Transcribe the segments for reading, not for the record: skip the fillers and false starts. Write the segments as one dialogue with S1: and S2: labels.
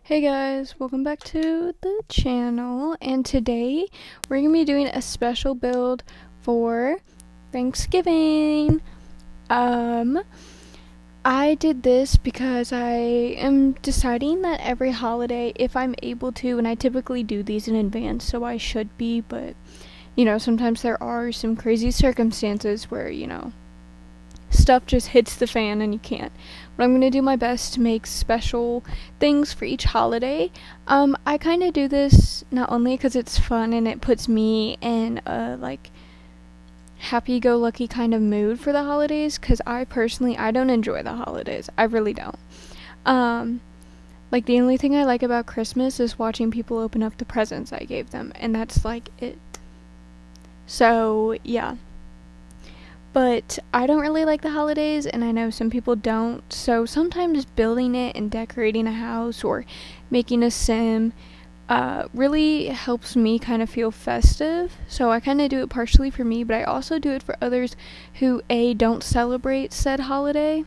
S1: Hey guys, welcome back to the channel, and today we're going to be doing a special build for Thanksgiving. I did this because I am deciding that every holiday, if I'm able to, and I typically do these in advance, so I should be, but, sometimes there are some crazy circumstances where, stuff just hits the fan and you can't. But I'm going to do my best to make special things for each holiday. I kind of do this not only because it's fun and it puts me in a, happy-go-lucky kind of mood for the holidays, because I don't enjoy the holidays. I really don't. The only thing I like about Christmas is watching people open up the presents I gave them, and that's, it. So, yeah. But I don't really like the holidays, and I know some people don't, so sometimes building it and decorating a house or making a sim really helps me kind of feel festive. So I kind of do it partially for me, but I also do it for others who don't celebrate said holiday,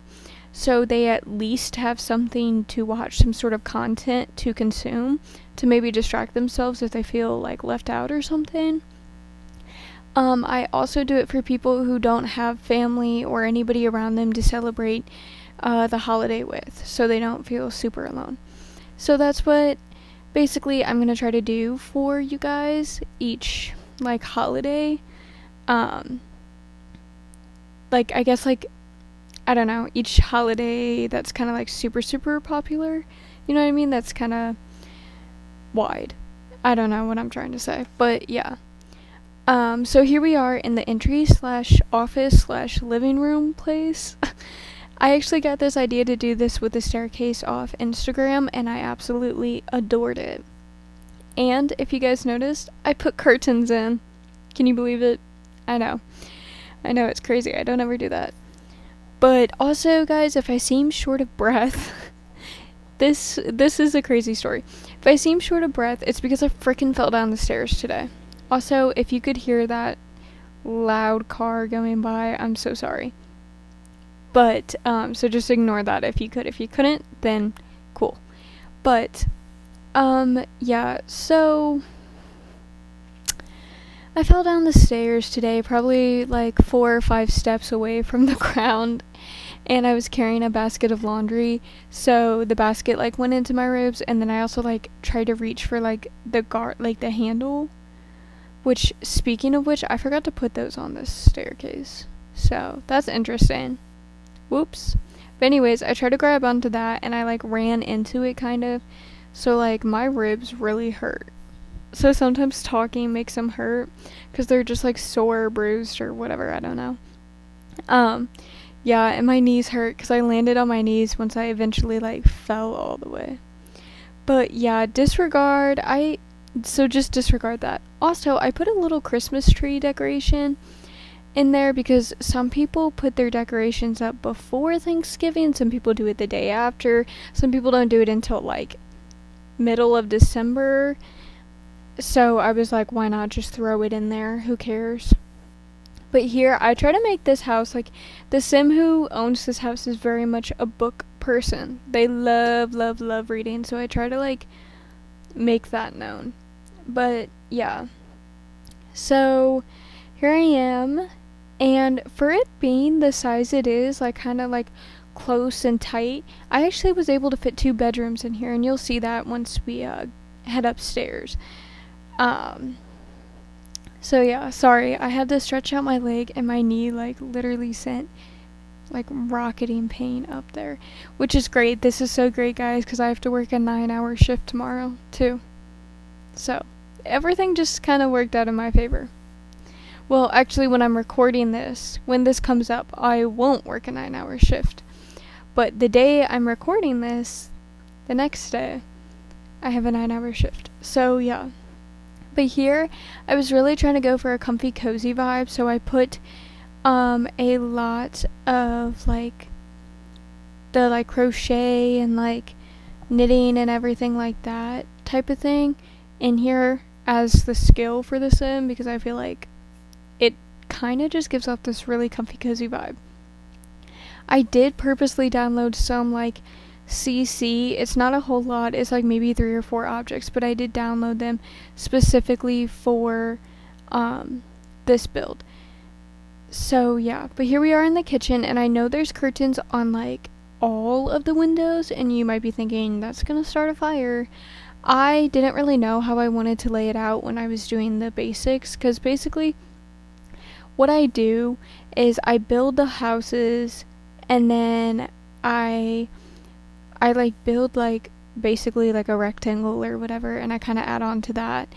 S1: so they at least have something to watch, some sort of content to consume to maybe distract themselves if they feel left out or something. I also do it for people who don't have family or anybody around them to celebrate the holiday with, so they don't feel super alone. So that's what basically I'm going to try to do for you guys each holiday. I guess I don't know, each holiday that's kind of super popular. You know what I mean? That's kind of wide. I don't know what I'm trying to say, but yeah. So here we are in the entry/office/living room place. I actually got this idea to do this with the staircase off Instagram, and I absolutely adored it. And if you guys noticed, I put curtains in. Can you believe it? I know it's crazy. I don't ever do that. But also, guys, if I seem short of breath, this is a crazy story. If I seem short of breath, it's because I freaking fell down the stairs today. Also, if you could hear that loud car going by, I'm so sorry. But, so just ignore that if you could. If you couldn't, then cool. But, yeah, so I fell down the stairs today, probably 4 or 5 steps away from the ground, and I was carrying a basket of laundry, so the basket, went into my ribs, and then I also, tried to reach for, the handle. Which, speaking of which, I forgot to put those on this staircase. So, that's interesting. Whoops. But anyways, I tried to grab onto that, and I, ran into it, kind of. So, my ribs really hurt. So, sometimes talking makes them hurt, because they're just, sore, bruised, or whatever, I don't know. Yeah, and my knees hurt, because I landed on my knees once I eventually, fell all the way. But, yeah, so just disregard that. Also, I put a little Christmas tree decoration in there because some people put their decorations up before Thanksgiving, some people do it the day after, some people don't do it until middle of December. So I was like, why not just throw it in there? Who cares? But here, I try to make this house, the sim who owns this house is very much a book person. They love reading, so I try to make that known. But yeah, so here I am, and for it being the size it is, kind of close and tight, I actually was able to fit 2 bedrooms in here, and you'll see that once we head upstairs. So yeah, sorry, I had to stretch out my leg, and my knee literally sent rocketing pain up there, which is great. This is so great, guys, because I have to work a 9-hour shift tomorrow too. So, everything just kind of worked out in my favor. Well, actually, when I'm recording this, when this comes up, I won't work a 9-hour shift. But the day I'm recording this, the next day, I have a 9-hour shift. So, yeah. But here, I was really trying to go for a comfy, cozy vibe, so I put a lot of, the, crochet and, knitting and everything like that type of thing in here as the skill for the sim, because I feel like it kind of just gives off this really comfy, cozy vibe. I did purposely download some CC. It's not a whole lot. It's like maybe 3 or 4 objects, but I did download them specifically for this build. So yeah, but here we are in the kitchen, and I know there's curtains on like all of the windows, and you might be thinking that's gonna start a fire. I didn't really know how I wanted to lay it out when I was doing the basics, because basically what I do is I build the houses, and then I like build like basically like a rectangle or whatever, and I kind of add on to that,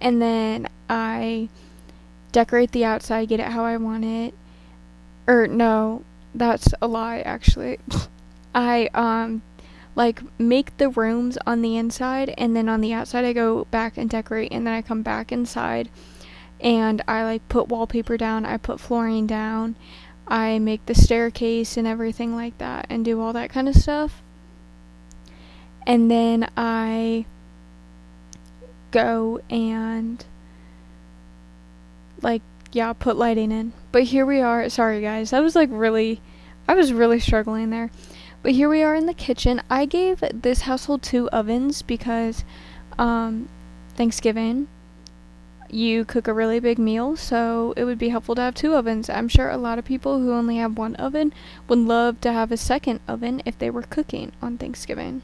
S1: and then I decorate the outside, get it how I want it. Or no, that's a lie actually. I like make the rooms on the inside, and then on the outside I go back and decorate, and then I come back inside and I like put wallpaper down, I put flooring down, I make the staircase and everything like that, and do all that kind of stuff. And then I go and like, yeah, put lighting in. But here we are. Sorry guys, I was really struggling there. But here we are in the kitchen. I gave this household 2 ovens because Thanksgiving, you cook a really big meal, so it would be helpful to have 2 ovens. I'm sure a lot of people who only have 1 oven would love to have a second oven if they were cooking on Thanksgiving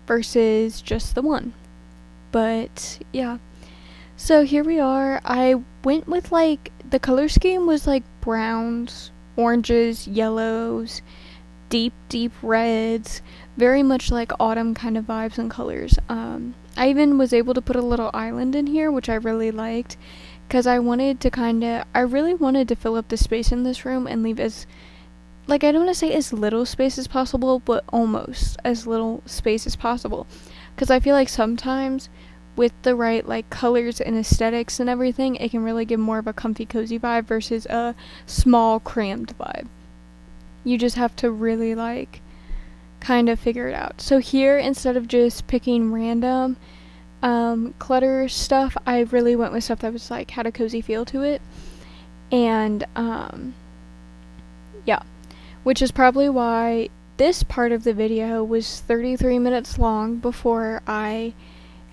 S1: versus just the one. But yeah, so here we are. I went with like, the color scheme was like browns, oranges, yellows, deep reds, very much like autumn kind of vibes and colors. I even was able to put a little island in here, which I really liked, because I really wanted to fill up the space in this room and leave as, like, I don't want to say as little space as possible, but almost as little space as possible, because I feel like sometimes with the right like colors and aesthetics and everything, it can really give more of a comfy cozy vibe versus a small crammed vibe. You just have to really like kind of figure it out. So here, instead of just picking random clutter stuff, I really went with stuff that was like had a cozy feel to it. And yeah, which is probably why this part of the video was 33 minutes long before I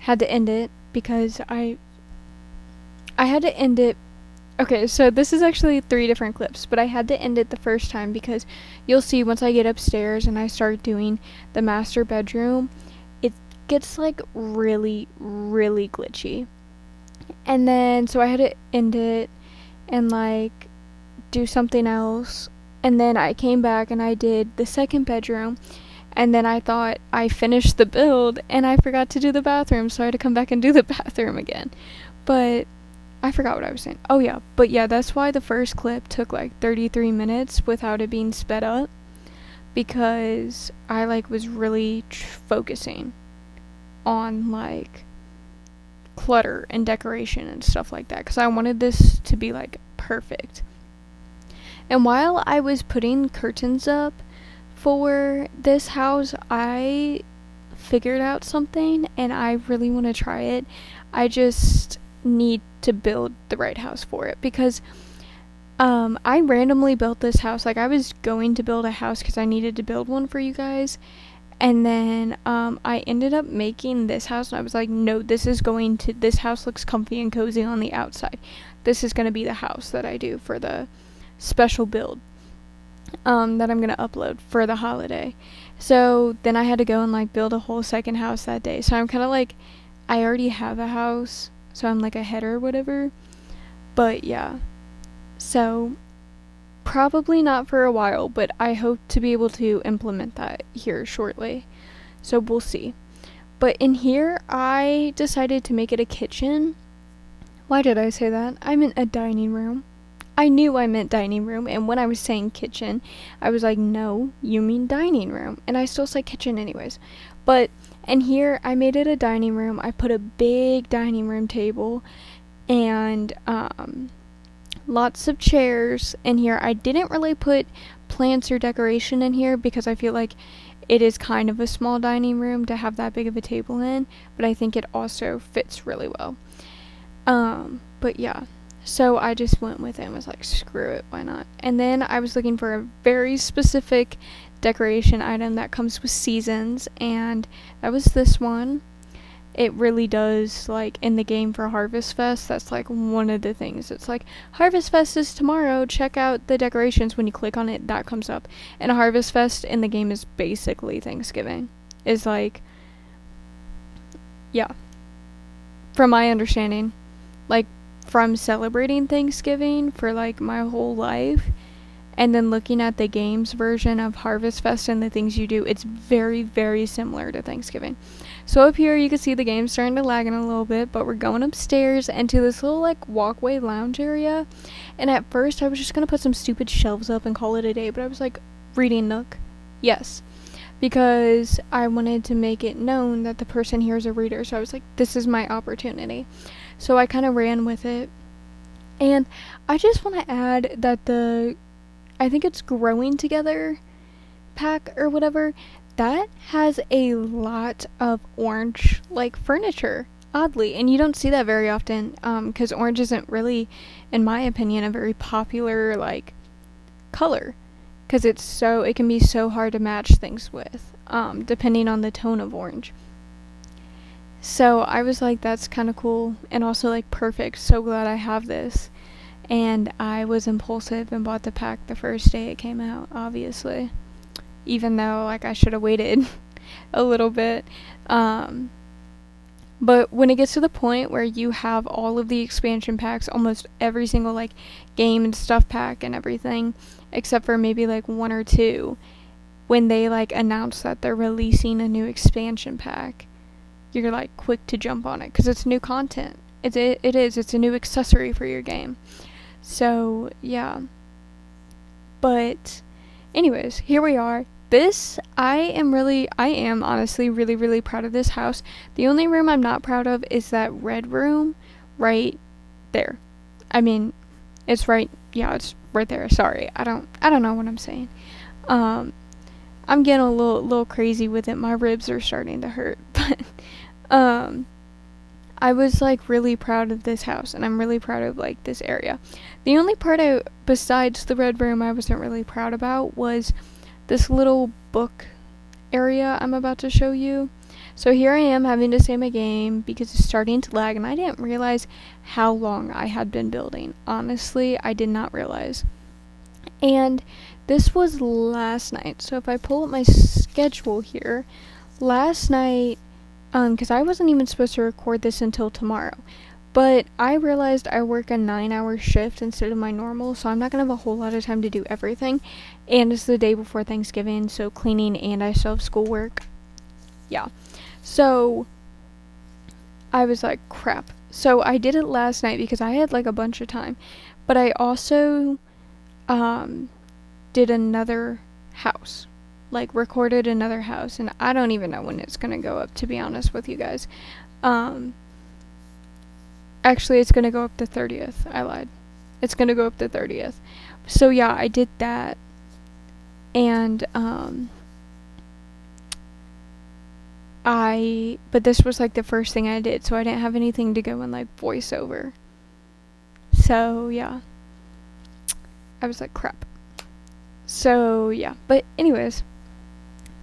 S1: had to end it, because I had to end it. Okay, so this is actually 3 different clips, but I had to end it the first time because you'll see once I get upstairs and I start doing the master bedroom, it gets like really glitchy. And then so I had to end it and like do something else, and then I came back and I did the second bedroom, and then I thought I finished the build and I forgot to do the bathroom, so I had to come back and do the bathroom again. But I forgot what I was saying. Oh yeah, but yeah, that's why the first clip took like 33 minutes without it being sped up, because I like was really focusing on like clutter and decoration and stuff like that, because I wanted this to be like perfect. And while I was putting curtains up for this house, I figured out something and I really want to try it. I just need to build the right house for it, because I randomly built this house. Like, I was going to build a house because I needed to build one for you guys, and then I ended up making this house, and I was like, no, this house looks comfy and cozy on the outside. This is going to be the house that I do for the special build that I'm going to upload for the holiday. So then I had to go and like build a whole second house that day. So I'm kind of like, I already have a house, so I'm like ahead or whatever. But yeah, so probably not for a while, but I hope to be able to implement that here shortly. So we'll see. But in here, I decided to make it a kitchen. Why did I say that? I meant a dining room. I knew I meant dining room, and when I was saying kitchen, I was like, no, you mean dining room. And I still say kitchen anyways. But in here, I made it a dining room. I put a big dining room table and lots of chairs in here. I didn't really put plants or decoration in here because I feel like it is kind of a small dining room to have that big of a table in, but I think it also fits really well. But yeah, So I just went with it and was like, screw it, why not? And then I was looking for a very specific decoration item that comes with seasons, and that was this one. It really does, like, in the game for Harvest Fest, that's like one of the things. It's like, Harvest Fest is tomorrow, check out the decorations. When you click on it, that comes up. And Harvest Fest in the game is basically Thanksgiving. Is like, yeah, from my understanding, like, from celebrating Thanksgiving for like my whole life, and then looking at the games version of Harvest Fest and the things you do, it's very, very similar to Thanksgiving. So up here you can see the game starting to lag in a little bit, but we're going upstairs into this little like walkway lounge area. And at first I was just gonna put some stupid shelves up and call it a day, but I was like, reading nook? Yes. Because I wanted to make it known that the person here is a reader, so I was like, this is my opportunity. So I kind of ran with it. And I just want to add that I think it's Growing Together pack or whatever, that has a lot of orange like furniture, oddly, and you don't see that very often, because orange isn't really, in my opinion, a very popular like color, because it can be so hard to match things with, depending on the tone of orange. So I was like, that's kind of cool, and also like perfect, so glad I have this. And I was impulsive and bought the pack the first day it came out, obviously. Even though, like, I should have waited a little bit. But when it gets to the point where you have all of the expansion packs, almost every single, like, game and stuff pack and everything, except for maybe, like, one or two, when they, like, announce that they're releasing a new expansion pack, you're, like, quick to jump on it, because it's new content. It's a new accessory for your game. So, yeah. But, anyways, here we are. I am honestly really, really proud of this house. The only room I'm not proud of is that red room right there. I mean, it's right there. Sorry. I don't know what I'm saying. I'm getting a little crazy with it. My ribs are starting to hurt. But, I was like really proud of this house, and I'm really proud of like this area. The only part besides the red room I wasn't really proud about was this little book area I'm about to show you. So here I am having to save my game because it's starting to lag, and I didn't realize how long I had been building. Honestly, I did not realize. And this was last night. So if I pull up my schedule here, last night, because I wasn't even supposed to record this until tomorrow, but I realized I work a 9-hour shift instead of my normal, so I'm not gonna have a whole lot of time to do everything, and it's the day before Thanksgiving, so cleaning, and I still have schoolwork. Yeah, so I was like, crap. So I did it last night because I had like a bunch of time, but I also did another house. Like, recorded another house, and I don't even know when it's gonna go up, to be honest with you guys. Actually, it's gonna go up the 30th. I lied. It's gonna go up the 30th. So yeah, I did that, and but this was like the first thing I did, so I didn't have anything to go and like voice over. So yeah, I was like, crap. So yeah, but anyways,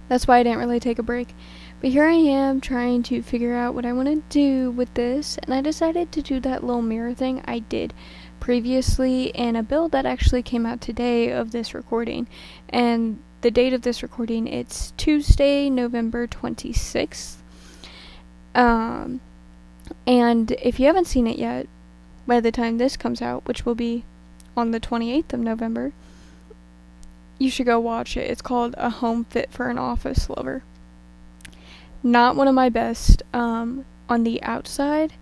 S1: that's why I didn't really take a break. But here I am trying to figure out what I want to do with this, and I decided to do that little mirror thing I did previously in a build that actually came out today of this recording. And the date of this recording, it's Tuesday, November 26th. And if you haven't seen it yet, by the time this comes out, which will be on the 28th of November, you should go watch it. It's called A Home Fit for an Office Lover. Not one of my best on the outside,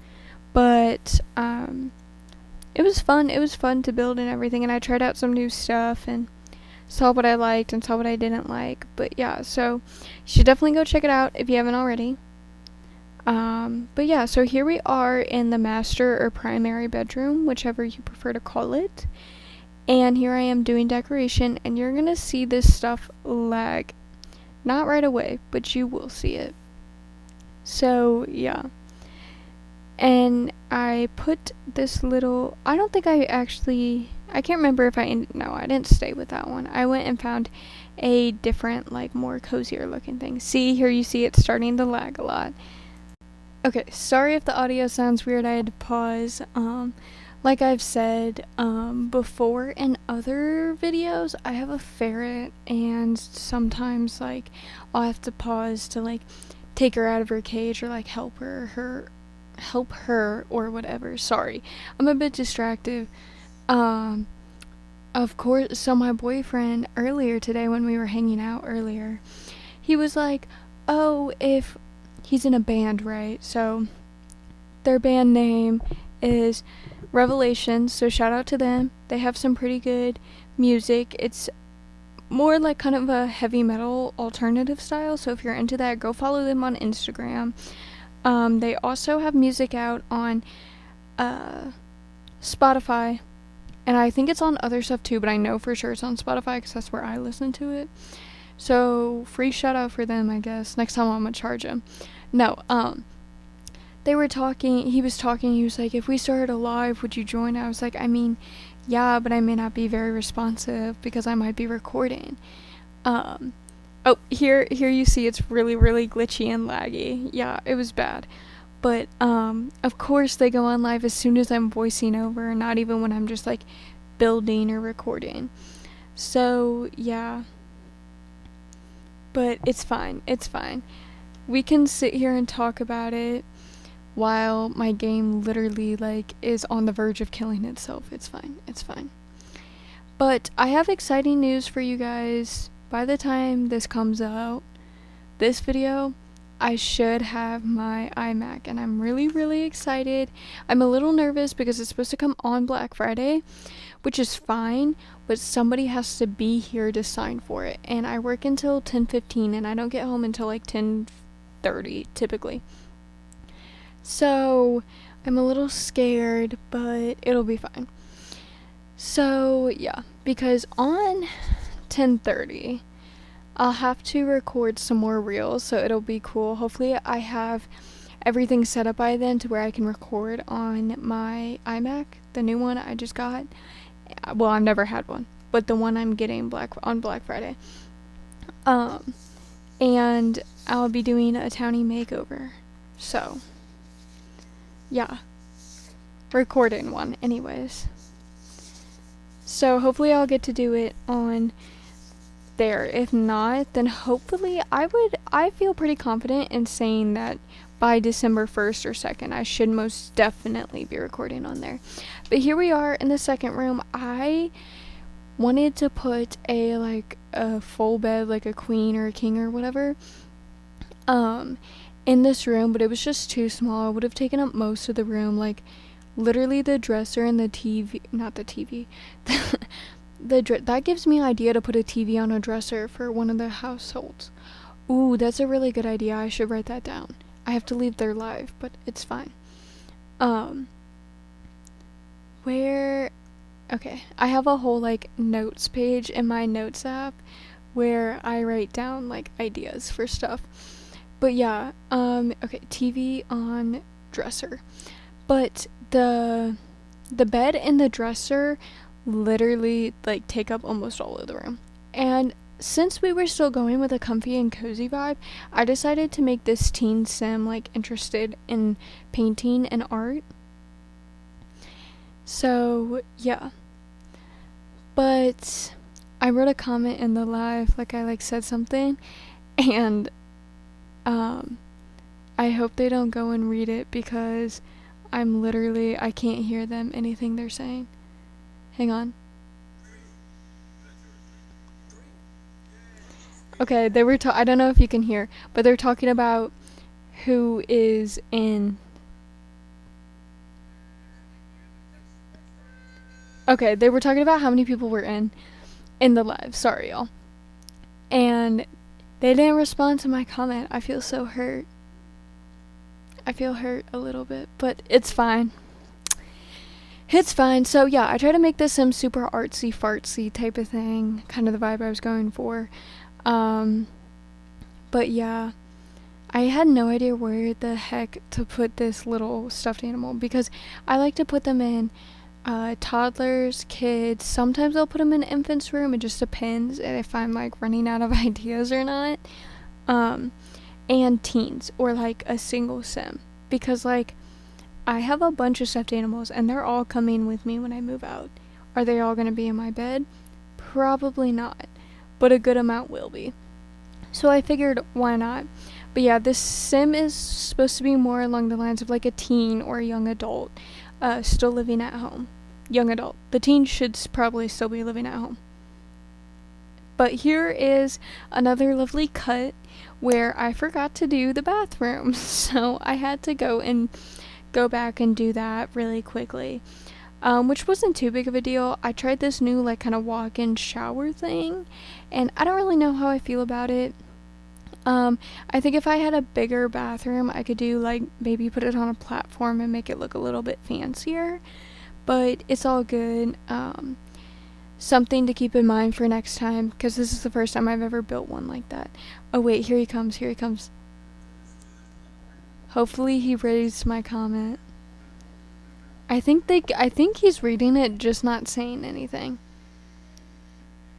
S1: but it was fun. It was fun to build and everything, and I tried out some new stuff and saw what I liked and saw what I didn't like. But yeah, so you should definitely go check it out if you haven't already. But yeah, so here we are in the master or primary bedroom, whichever you prefer to call it. And here I am doing decoration, and you're gonna see this stuff lag. Not right away, but you will see it. So, yeah. And I put this little, I don't think I can't remember if no, I didn't stay with that one. I went and found a different, like, more cozier looking thing. See, here you see it's starting to lag a lot. Okay, sorry if the audio sounds weird, I had to pause. Like I've said before in other videos, I have a ferret, and sometimes, like, I'll have to pause to, like, take her out of her cage or, like, help her or whatever. Sorry, I'm a bit distracted. Of course, so my boyfriend earlier today, when we were hanging out earlier, he was like, oh, if he's in a band, right? So their band name is Revelations, so shout out to them. They have some pretty good music. It's more like kind of a heavy metal alternative style, so if you're into that, go follow them on Instagram. They also have music out on Spotify, and I think it's on other stuff too, but I know for sure it's on Spotify because that's where I listen to it. So free shout out for them, I guess. Next time I'm gonna charge him. No, he was like, if we started a live, would you join? I was like, I mean, yeah, but I may not be very responsive because I might be recording. Oh, here you see it's really, really glitchy and laggy. Yeah, it was bad. But, of course they go on live as soon as I'm voicing over, not even when I'm just, like, building or recording. So, yeah. But it's fine. We can sit here and talk about it while my game literally, like, is on the verge of killing itself. It's fine. But I have exciting news for you guys. By the time this comes out, this video, I should have my iMac, and I'm really, really excited. I'm a little nervous because it's supposed to come on Black Friday, which is fine, but somebody has to be here to sign for it, and I work until 10:15, and I don't get home until like 10:30 typically. So I'm a little scared, but it'll be fine. So yeah, because on 10:30 I'll have to record some more reels, so it'll be cool. Hopefully I have everything set up by then to where I can record on my iMac, the new one I just got. Well, I've never had one, but the one I'm getting on Black Friday. And I'll be doing a townie makeover. So, yeah. Recording one anyways. So hopefully I'll get to do it on there. If not, then hopefully I feel pretty confident in saying that by December 1st or 2nd I should most definitely be recording on there. But here we are in the second room. I wanted to put a full bed, like a queen or a king or whatever, in this room, but it was just too small. It would have taken up most of the room, like literally the dresser and the TV, not the TV. That gives me an idea to put a TV on a dresser for one of the households. Ooh, that's a really good idea. I should write that down. I have to leave there live, but it's fine. Okay, I have a whole, like, notes page in my notes app where I write down, like, ideas for stuff. But yeah, okay, TV on dresser. But the bed and the dresser literally, like, take up almost all of the room. And since we were still going with a comfy and cozy vibe, I decided to make this teen sim, like, interested in painting and art. So, yeah. But I wrote a comment in the live, like, I, like, said something, and, I hope they don't go and read it because I can't hear them, anything they're saying. Hang on. Okay, they were I don't know if you can hear, but they're talking about who is in. Okay, they were talking about how many people were in the live. Sorry, y'all. And they didn't respond to my comment. I feel so hurt. I feel hurt a little bit, but it's fine. It's fine. So yeah, I try to make this some super artsy fartsy type of thing, kind of the vibe I was going for. But yeah, I had no idea where the heck to put this little stuffed animal, because I like to put them in toddlers, kids. Sometimes I'll put them in infants room. It just depends if I'm like running out of ideas or not. And teens, or like a single sim, because like I have a bunch of stuffed animals and they're all coming with me when I move out. Are they all going to be in my bed? Probably not, but a good amount will be. So I figured, why not? But yeah, this sim is supposed to be more along the lines of like a teen or a young adult, still living at home. Young adult. The teen should probably still be living at home. But here is another lovely cut where I forgot to do the bathroom. So I had to go back and do that really quickly. Which wasn't too big of a deal. I tried this new like kind of walk-in shower thing, and I don't really know how I feel about it. I think if I had a bigger bathroom, I could do like maybe put it on a platform and make it look a little bit fancier, but it's all good. Something to keep in mind for next time, because this is the first time I've ever built one like that. Oh wait, here he comes. Hopefully he reads my comment. I think he's reading it, just not saying anything,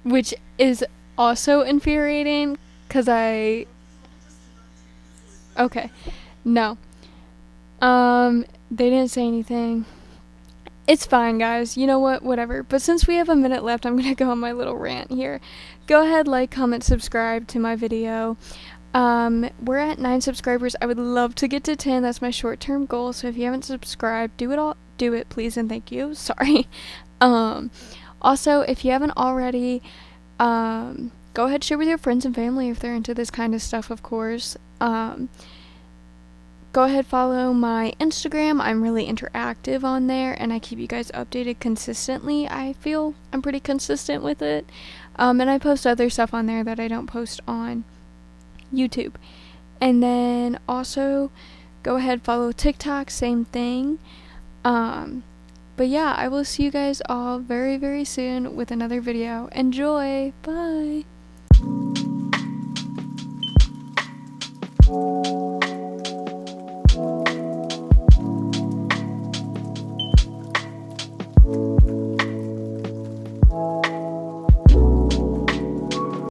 S1: which is also infuriating, because okay, no, they didn't say anything. It's fine, guys. You know what? Whatever. But since we have a minute left, I'm gonna go on my little rant here. Go ahead, like, comment, subscribe to my video. We're at 9 subscribers. I would love to get to 10. That's my short-term goal. So if you haven't subscribed, do it, please, and thank you. Sorry. Also, if you haven't already, go ahead, share with your friends and family if they're into this kind of stuff, of course. Go ahead, follow my Instagram. I'm really interactive on there, and I keep you guys updated consistently. I feel I'm pretty consistent with it. And I post other stuff on there that I don't post on YouTube. And then also, go ahead, follow TikTok, same thing. But yeah, I will see you guys all very, very soon with another video. Enjoy! Bye!